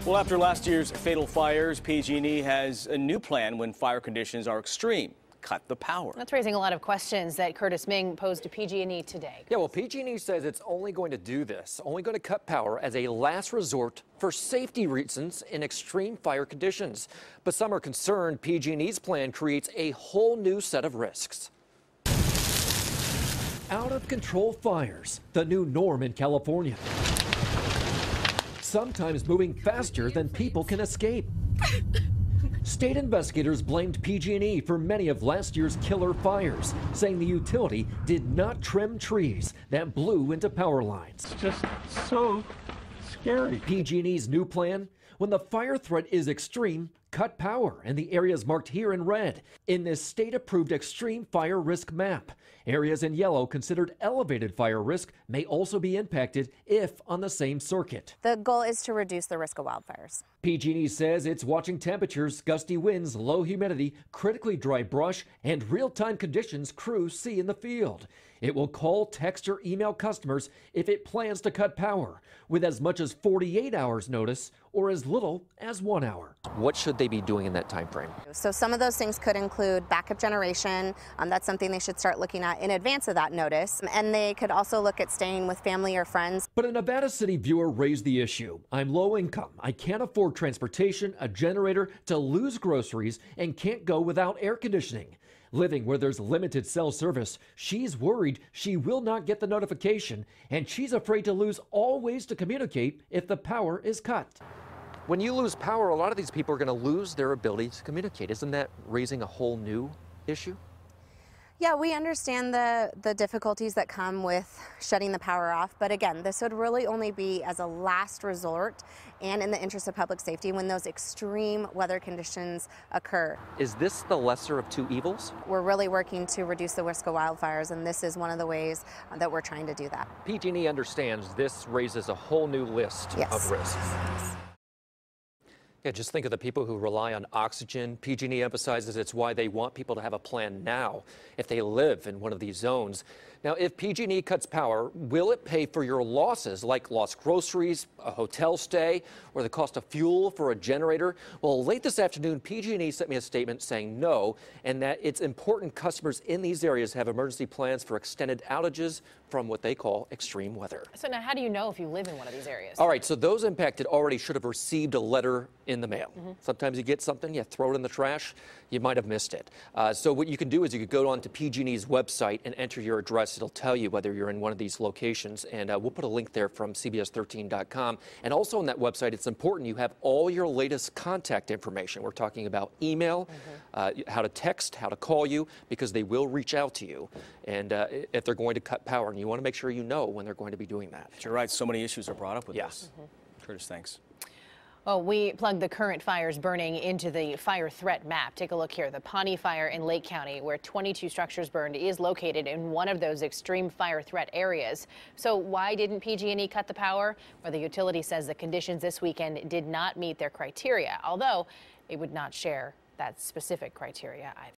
Well, after last year's fatal fires, PG&E has a new plan when fire conditions are extreme. Cut the power. That's raising a lot of questions that Curtis Ming posed to PG&E today. Yeah, well, PG&E says it's only going to do this, only going to cut power as a last resort for safety reasons in extreme fire conditions. But some are concerned PG&E's plan creates a whole new set of risks. Out of control fires, the new norm in California. Sometimes moving faster than people can escape. State investigators blamed PG&E for many of last year's killer fires, saying the utility did not trim trees that blew into power lines. It's just so scary. PG&E's new plan? When the fire threat is extreme, cut power in the areas marked here in red in this state-approved extreme fire risk map. Areas in yellow considered elevated fire risk may also be impacted if on the same circuit. The goal is to reduce the risk of wildfires. PG&E says it's watching temperatures, gusty winds, low humidity, critically dry brush, and real-time conditions crews see in the field. It will call, text, or email customers if it plans to cut power, with as much as 48 hours notice or as little as 1 hour. What should they be doing in that time frame? So some of those things could include backup generation. That's something they should start looking at in advance of that notice. And they could also look at staying with family or friends. But a Nevada City viewer raised the issue. I'm low income. I can't afford transportation, a generator, to lose groceries, and can't go without air conditioning. Living where there's limited cell service, she's worried she will not get the notification, and she's afraid to lose all ways to communicate if the power is cut. When you lose power, a lot of these people are going to lose their ability to communicate. Isn't that raising a whole new issue? Yeah, we understand the difficulties that come with shutting the power off. But again, this would really only be as a last resort and in the interest of public safety when those extreme weather conditions occur. Is this the lesser of two evils? We're really working to reduce the risk of wildfires, and this is one of the ways that we're trying to do that. PG&E understands this raises a whole new list of risks. Yeah, just think of the people who rely on oxygen. PG&E emphasizes it's why they want people to have a plan now if they live in one of these zones. Now, if PG&E cuts power, will it pay for your losses like lost groceries, a hotel stay, or the cost of fuel for a generator? Well, late this afternoon, PG&E sent me a statement saying no, and that it's important customers in these areas have emergency plans for extended outages from what they call extreme weather. So now how do you know if you live in one of these areas? All right, so those impacted already should have received a letter in the mail. Sometimes you get something, you throw it in the trash, you might have missed it. So what you can do is you could go on to PG&E's website and enter your address. It'll tell you whether you're in one of these locations, and we'll put a link there from CBS13.com. And also on that website, it's important you have all your latest contact information. We're talking about email, how to text, how to call you, because they will reach out to you and if they're going to cut power, and you want to make sure you know when they're going to be doing that. You're right, so many issues are brought up with Yes. this. Curtis, thanks. Well, we plugged the current fires burning into the fire threat map. Take a look here. The Pawnee Fire in Lake County, where 22 structures burned, is located in one of those extreme fire threat areas. So why didn't PG&E cut the power? Well, the utility says the conditions this weekend did not meet their criteria, although it would not share that specific criteria either.